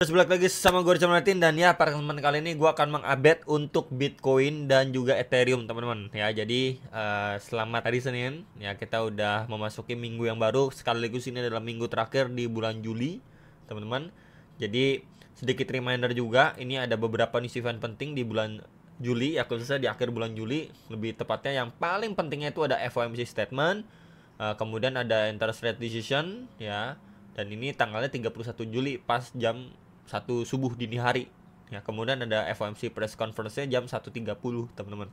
Terus balik lagi sama gue Richard Martin, dan ya para teman kali ini gue akan mengupdate untuk Bitcoin dan juga Ethereum teman-teman ya. Jadi selamat hari Senin ya, kita udah memasuki minggu yang baru, sekaligus ini adalah minggu terakhir di bulan Juli teman-teman. Jadi sedikit reminder juga, ini ada beberapa news event penting di bulan Juli ya, khususnya di akhir bulan Juli. Lebih tepatnya yang paling pentingnya itu ada FOMC statement, kemudian ada interest rate decision ya. Dan ini tanggalnya 31 Juli pas jam 1 subuh dini hari ya. Kemudian ada FOMC press conference-nya jam 1.30 teman-teman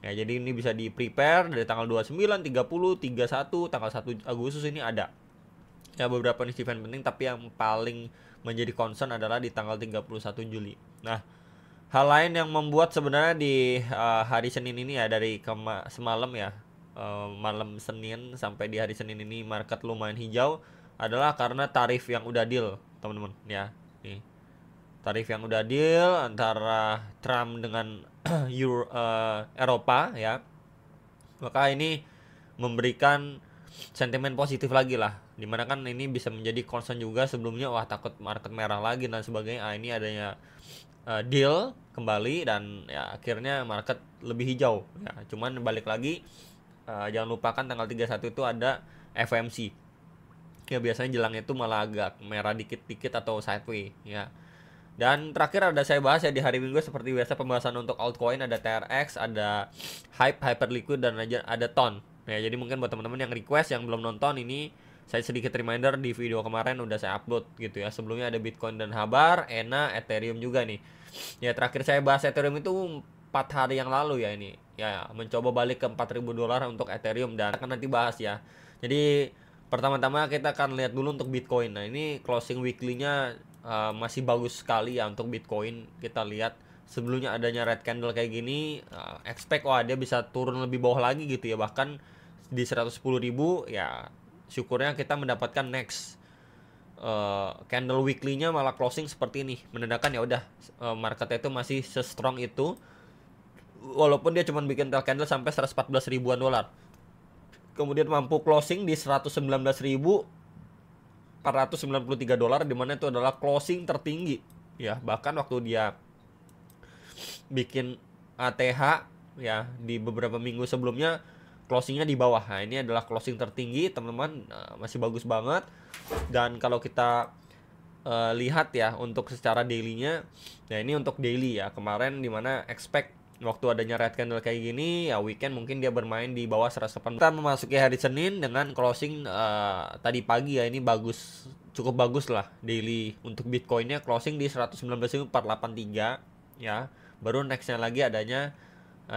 ya. Jadi ini bisa di prepare dari tanggal 29, 30, 31, tanggal 1 Agustus ini ada ya beberapa nih event penting. Tapi yang paling menjadi concern adalah di tanggal 31 Juli. Nah, hal lain yang membuat sebenarnya di hari Senin ini ya, dari semalam ya, malam Senin sampai di hari Senin ini market lumayan hijau, adalah karena tarif yang udah deal teman-teman ya. Nih, tarif yang udah deal antara Trump dengan Eropa ya. Maka ini memberikan sentimen positif lagi lah, dimana kan ini bisa menjadi concern juga sebelumnya, wah takut market merah lagi dan sebagainya. Ini adanya deal kembali dan ya akhirnya market lebih hijau ya. Cuman balik lagi, jangan lupakan tanggal 31 itu ada FOMC ya, biasanya jelangnya itu malah agak merah dikit-dikit atau sideways ya. Dan terakhir ada saya bahas ya di hari Minggu, seperti biasa pembahasan untuk altcoin, ada TRX, ada Hyperliquid, dan ada TON. Ya, jadi mungkin buat teman-teman yang request yang belum nonton ini, saya sedikit reminder di video kemarin udah saya upload gitu ya. Sebelumnya ada Bitcoin dan Habar, ENA, Ethereum juga nih. Ya, terakhir saya bahas Ethereum itu 4 hari yang lalu ya ini. Ya, mencoba balik ke $4.000 untuk Ethereum, dan akan nanti bahas ya. Jadi pertama-tama kita akan lihat dulu untuk Bitcoin. Nah, ini closing weekly-nya masih bagus sekali ya untuk Bitcoin. Kita lihat sebelumnya adanya red candle kayak gini, expect wah dia bisa turun lebih bawah lagi gitu ya, bahkan di 110.000 ya. Syukurnya kita mendapatkan next candle weekly-nya malah closing seperti ini, menandakan ya udah marketnya itu masih se-strong itu, walaupun dia cuma bikin tail candle sampai 114 ribuan dolar. Kemudian mampu closing di 119.493 dolar, dimana itu adalah closing tertinggi ya. Bahkan waktu dia bikin ATH ya di beberapa minggu sebelumnya, closingnya di bawah. Nah, ini adalah closing tertinggi teman-teman, masih bagus banget. Dan kalau kita lihat ya untuk secara daily-nya, nah ini untuk daily ya, kemarin dimana expect waktu adanya red candle kayak gini ya, weekend mungkin dia bermain di bawah 108. Kita memasuki hari Senin dengan closing tadi pagi ya, ini bagus, cukup bagus lah daily untuk Bitcoinnya, closing di 119.483 ya. Baru nextnya lagi adanya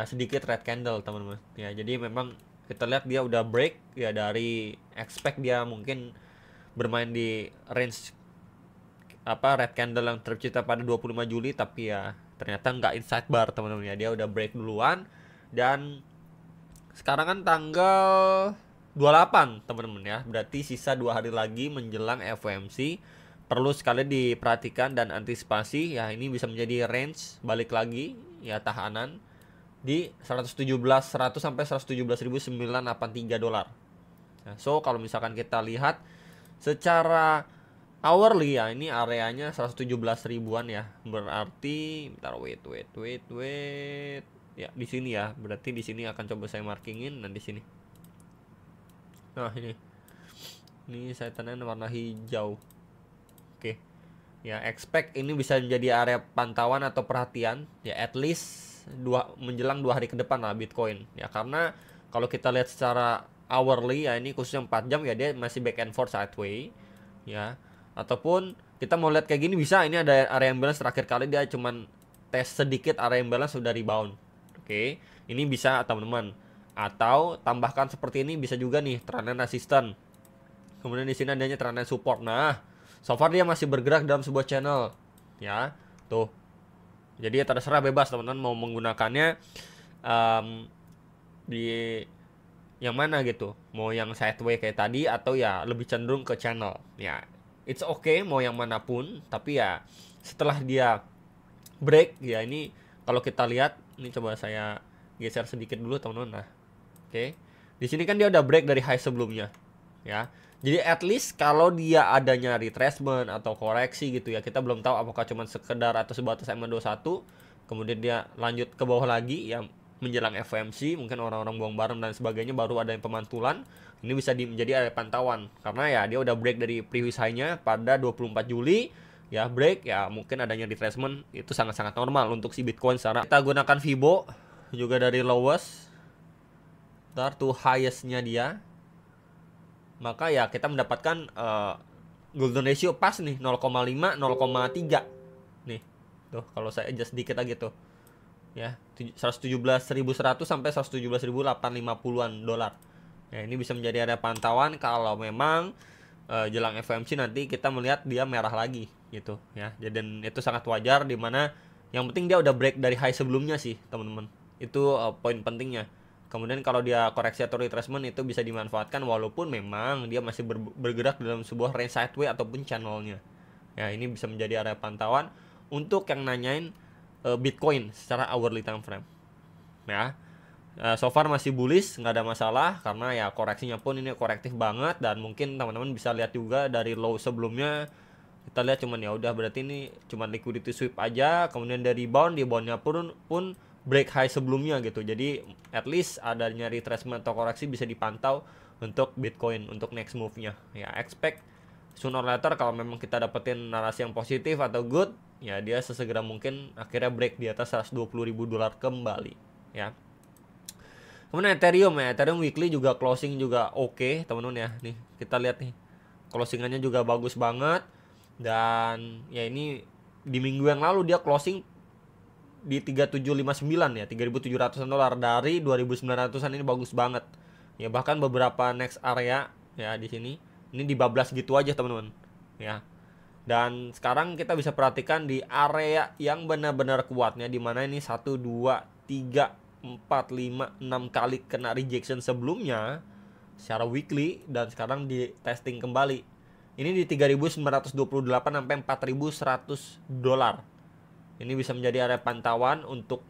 sedikit red candle teman-teman ya. Jadi memang kita lihat dia udah break ya, dari expect dia mungkin bermain di range red candle yang tercipta pada 25 Juli, tapi ya ternyata nggak inside bar teman-teman ya, dia udah break duluan. Dan sekarang kan tanggal 28 teman-teman ya, berarti sisa 2 hari lagi menjelang FOMC. Perlu sekali diperhatikan dan antisipasi ya, ini bisa menjadi range balik lagi ya, tahanan di 100 sampai 117.983 dolar. Nah, so kalau misalkan kita lihat secara hourly ya, ini areanya 117 ribuan ya. Berarti bentar, wait. Ya, di sini ya. Berarti di sini akan coba saya markingin, dan di sini. Nah, ini. Ini saya tandai warna hijau. Oke. Ya, expect ini bisa menjadi area pantauan atau perhatian ya, at least menjelang 2 hari ke depan lah Bitcoin. Ya, karena kalau kita lihat secara hourly ya, ini khususnya 4 jam ya, dia masih back and forth sideways ya. Ataupun kita mau lihat kayak gini bisa, ini ada area imbalance, terakhir kali dia cuman tes sedikit area imbalance sudah rebound. Oke, ini bisa teman-teman. Atau tambahkan seperti ini bisa juga nih, trendline resistance. Kemudian di sini adanya trendline support. Nah, so far dia masih bergerak dalam sebuah channel ya. Tuh. Jadi ya terserah, bebas teman-teman mau menggunakannya di yang mana gitu. Mau yang sideways kayak tadi atau ya lebih cenderung ke channel. Ya, it's okay mau yang manapun, tapi ya setelah dia break ya, ini kalau kita lihat ini, coba saya geser sedikit dulu teman-teman. Nah, oke. Di sini kan dia udah break dari high sebelumnya. ya. Jadi at least kalau dia adanya retracement atau koreksi gitu ya, kita belum tahu apakah cuma sekedar atau sebatas MA21, kemudian dia lanjut ke bawah lagi yang menjelang FOMC, mungkin orang-orang buang barang dan sebagainya, baru ada yang pemantulan. Ini bisa menjadi area pantauan karena ya dia udah break dari previous high-nya pada 24 Juli ya, break ya, mungkin adanya retracement itu sangat-sangat normal untuk si Bitcoin. Secara kita gunakan Fibo juga dari lowest to highest-nya dia, maka ya kita mendapatkan golden ratio pas nih 0,5 0,3 nih tuh. Kalau saya adjust sedikit lagi tuh ya, 117.100 sampai 117.850-an dolar ya. Ini bisa menjadi area pantauan kalau memang jelang FOMC nanti kita melihat dia merah lagi gitu ya. Dan itu sangat wajar, dimana yang penting dia udah break dari high sebelumnya sih teman-teman, itu poin pentingnya. Kemudian kalau dia koreksi atau retracement itu bisa dimanfaatkan walaupun memang dia masih bergerak dalam sebuah range sideways ataupun channelnya. Ya, ini bisa menjadi area pantauan untuk yang nanyain Bitcoin secara hourly time frame. Ya. So far masih bullish, nggak ada masalah karena ya koreksinya pun ini korektif banget, dan mungkin teman-teman bisa lihat juga dari low sebelumnya. Kita lihat cuman ya udah, berarti ini cuman liquidity sweep aja, kemudian dari rebound, di bondnya pun break high sebelumnya gitu. Jadi at least adanya retracement atau koreksi bisa dipantau untuk Bitcoin untuk next move-nya. Ya, expect sooner or later kalau memang kita dapetin narasi yang positif atau good, ya dia sesegera mungkin akhirnya break di atas 120.000 dolar kembali ya. Kemudian Ethereum ya, Ethereum weekly juga closing juga oke, teman-teman ya. Nih, kita lihat nih. Closingannya juga bagus banget, dan ya ini di minggu yang lalu dia closing di 3759 ya, 3.700-an dolar dari 2.900-an. Ini bagus banget. Ya, bahkan beberapa next area ya di sini ini dibablas gitu aja, teman-teman. Ya. Dan sekarang kita bisa perhatikan di area yang benar-benar kuatnya, di mana ini 1 2 3 4 5 6 kali kena rejection sebelumnya secara weekly, dan sekarang di testing kembali. Ini di 3.928 sampai 4.100 dolar. Ini bisa menjadi area pantauan untuk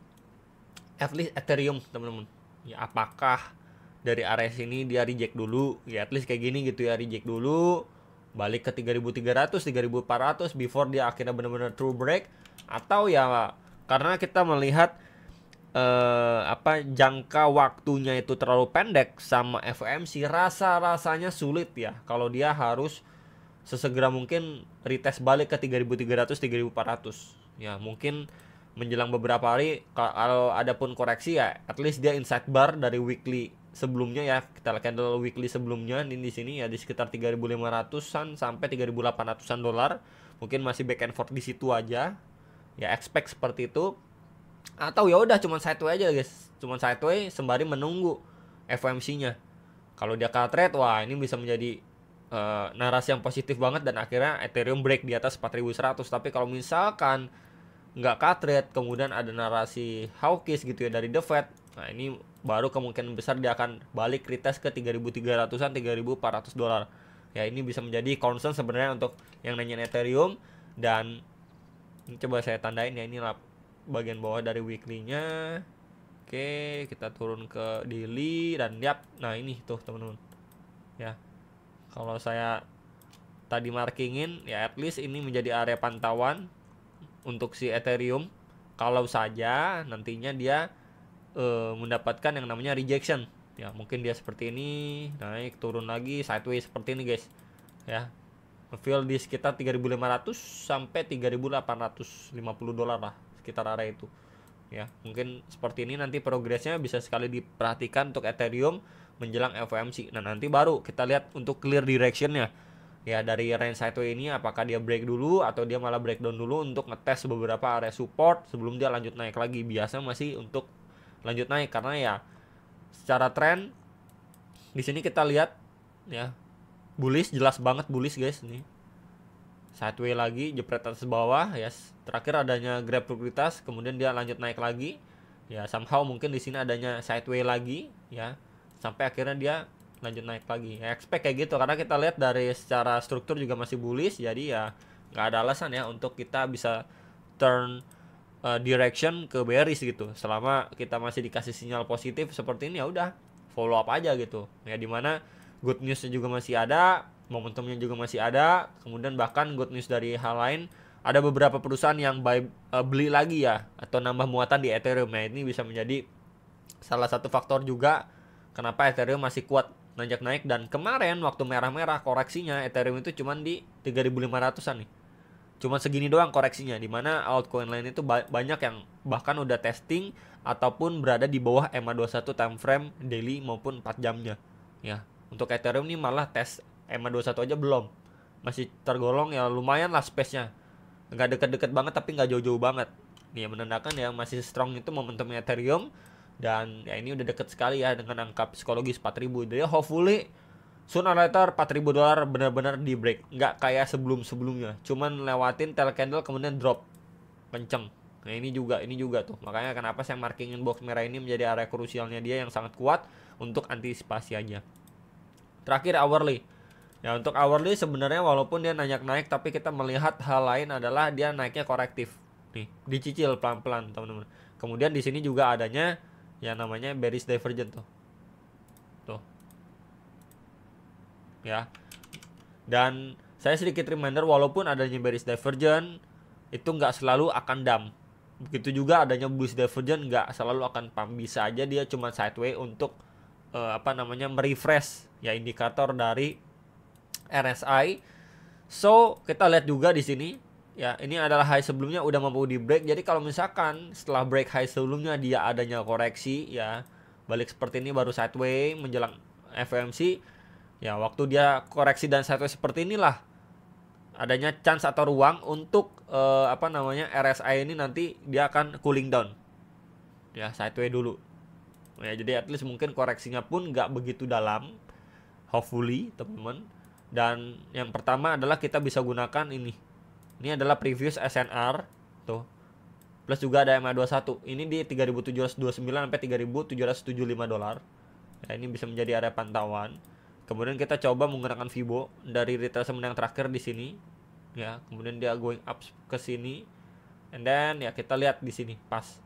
at least Ethereum, teman-teman. Ya, apakah dari area sini dia reject dulu, ya at least kayak gini gitu ya, reject dulu, balik ke 3.300, 3.400 before dia akhirnya benar-benar true break, atau ya karena kita melihat jangka waktunya itu terlalu pendek sama FOMC, rasanya sulit ya kalau dia harus sesegera mungkin retest balik ke 3.300, 3.400 ya. Mungkin menjelang beberapa hari kalau ada pun koreksi ya at least dia inside bar dari weekly sebelumnya ya. Kita candle weekly sebelumnya ini di sini ya di sekitar 3.500-an sampai 3.800-an dolar. Mungkin masih back and forth di situ aja. Ya, expect seperti itu. Atau ya udah cuman sideways aja guys, cuman sideways sembari menunggu FOMC-nya. Kalau dia cut rate, wah ini bisa menjadi narasi yang positif banget, dan akhirnya Ethereum break di atas 4.100. Tapi kalau misalkan nggak cut rate, kemudian ada narasi hawkish gitu ya dari The Fed, nah ini baru kemungkinan besar dia akan balik retest ke 3.300-an, 3.400 dolar. Ya, ini bisa menjadi concern sebenarnya untuk yang nanyain Ethereum. Dan ini coba saya tandain ya, ini bagian bawah dari weekly-nya. Oke, kita turun ke daily dan yap. Nah, ini tuh teman-teman. Ya. Kalau saya tadi markingin ya at least ini menjadi area pantauan untuk si Ethereum. Kalau saja nantinya dia mendapatkan yang namanya rejection. Ya, mungkin dia seperti ini, naik turun lagi sideways seperti ini, guys. Ya. Feel di sekitar 3.500 sampai 3.850 dolar lah, sekitar area itu ya. Mungkin seperti ini nanti progresnya bisa sekali diperhatikan untuk Ethereum menjelang FOMC. Nah, nanti baru kita lihat untuk clear directionnya ya, dari range sideways ini apakah dia break dulu atau dia malah breakdown dulu untuk ngetes beberapa area support sebelum dia lanjut naik lagi. Biasa masih untuk lanjut naik karena ya secara tren di sini kita lihat ya bullish, jelas banget bullish guys. Nih sideways lagi, jepret atas bawah ya. Terakhir adanya grab likuiditas, kemudian dia lanjut naik lagi ya. Somehow mungkin di sini adanya sideways lagi ya, sampai akhirnya dia lanjut naik lagi ya. Expect kayak gitu karena kita lihat dari secara struktur juga masih bullish. Jadi ya nggak ada alasan ya untuk kita bisa turn direction ke bearish gitu. Selama kita masih dikasih sinyal positif seperti ini, ya udah follow up aja gitu ya. Dimana good newsnya juga masih ada, momentumnya juga masih ada. Kemudian bahkan good news dari hal lain, ada beberapa perusahaan yang beli lagi ya, atau nambah muatan di Ethereum. Nah ini bisa menjadi salah satu faktor juga kenapa Ethereum masih kuat nanjak naik. Dan kemarin waktu merah-merah koreksinya Ethereum itu cuman di 3.500-an nih, cuman segini doang koreksinya, dimana altcoin lain itu banyak yang bahkan udah testing ataupun berada di bawah EMA21 time frame daily maupun 4 jamnya ya. Untuk Ethereum nih malah tes EMA21 aja belum, masih tergolong ya lumayan lah space-nya, nggak deket-deket banget tapi nggak jauh-jauh banget nih, menandakan ya masih strong itu momentum Ethereum. Dan ya ini udah deket sekali ya dengan angka psikologis 4.000. Jadi hopefully sooner or later 4.000 dolar benar-benar di break, nggak kayak sebelumnya cuman lewatin tail candle kemudian drop kenceng. Nah ini juga tuh makanya kenapa saya markingin box merah ini menjadi area krusialnya dia yang sangat kuat untuk antisipasi aja. Terakhir hourly ya, untuk hourly sebenarnya walaupun dia naik tapi kita melihat hal lain adalah dia naiknya korektif nih, dicicil pelan-pelan teman-teman. Kemudian di sini juga adanya yang namanya bearish divergent tuh ya. Dan saya sedikit reminder, walaupun adanya bearish divergent itu nggak selalu akan dump, begitu juga adanya bullish divergent nggak selalu akan pump. Bisa aja dia cuma sideways untuk merefresh ya indikator dari RSI. So kita lihat juga di sini ya, ini adalah high sebelumnya udah mampu di break. Jadi kalau misalkan setelah break high sebelumnya dia adanya koreksi ya, balik seperti ini baru sideways menjelang FOMC ya, waktu dia koreksi dan sideways seperti inilah adanya chance atau ruang untuk RSI ini nanti dia akan cooling down ya, sideways dulu ya. Jadi at least mungkin koreksinya pun nggak begitu dalam, hopefully teman-teman. Dan yang pertama adalah kita bisa gunakan ini adalah previous SNR tuh, plus juga ada EMA21 ini di 3.729 sampai 3.775 dolar ya, ini bisa menjadi area pantauan. Kemudian kita coba menggunakan Fibo dari retracement yang terakhir di sini ya, kemudian dia going up ke sini, and then ya kita lihat di sini pas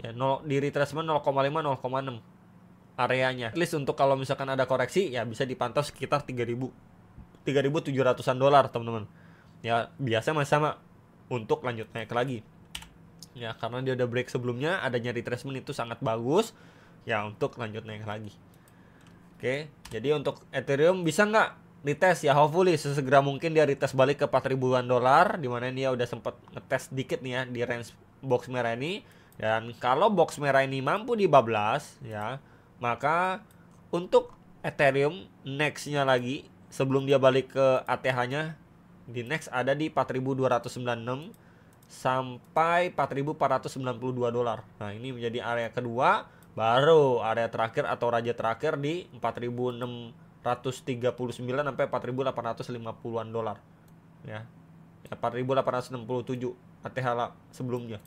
ya di retracement 0,5 0,6 areanya. At least untuk kalau misalkan ada koreksi ya bisa dipantau sekitar 3.700-an dolar teman-teman ya. Biasa masih sama untuk lanjut naik lagi ya, karena dia udah break sebelumnya, adanya retracement itu sangat bagus ya untuk lanjut naik lagi. Oke, jadi untuk Ethereum bisa nggak retest ya, hopefully sesegera mungkin dia retest balik ke 4.000-an dolar, dimana dia udah sempat ngetes dikit nih ya di range box merah ini. Dan kalau box merah ini mampu dibablas ya, maka untuk Ethereum nextnya lagi sebelum dia balik ke ATH-nya, di next ada di 4.296 sampai 4.492 dolar. Nah ini menjadi area kedua, baru area terakhir atau raja terakhir di 4.639 sampai 4.850-an dolar ya, 4.867 ATH sebelumnya.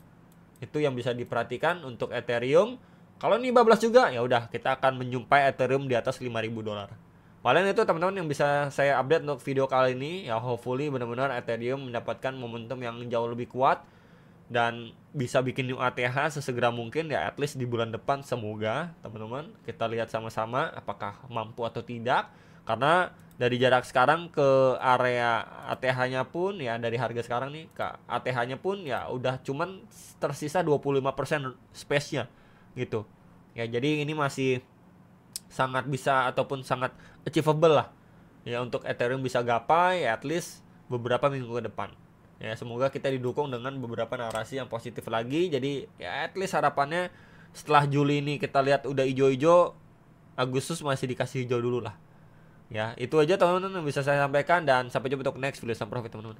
Itu yang bisa diperhatikan untuk Ethereum. Kalau ini bablas juga ya udah kita akan menjumpai Ethereum di atas 5.000 dolar. Paling itu teman-teman yang bisa saya update untuk video kali ini ya, hopefully benar-benar Ethereum mendapatkan momentum yang jauh lebih kuat dan bisa bikin new ATH sesegera mungkin ya, at least di bulan depan. Semoga teman-teman, kita lihat sama-sama apakah mampu atau tidak, karena dari jarak sekarang ke area ATH-nya pun ya, dari harga sekarang nih ke ATH-nya pun ya udah cuman tersisa 25% space-nya gitu ya. Jadi ini masih sangat bisa ataupun sangat achievable lah ya untuk Ethereum bisa gapai ya, at least beberapa minggu ke depan ya. Semoga kita didukung dengan beberapa narasi yang positif lagi. Jadi ya at least harapannya setelah Juli ini kita lihat udah hijau-hijau, Agustus masih dikasih hijau dulu lah ya. Itu aja teman-teman yang bisa saya sampaikan, dan sampai jumpa untuk next video. Sampai profit teman-teman.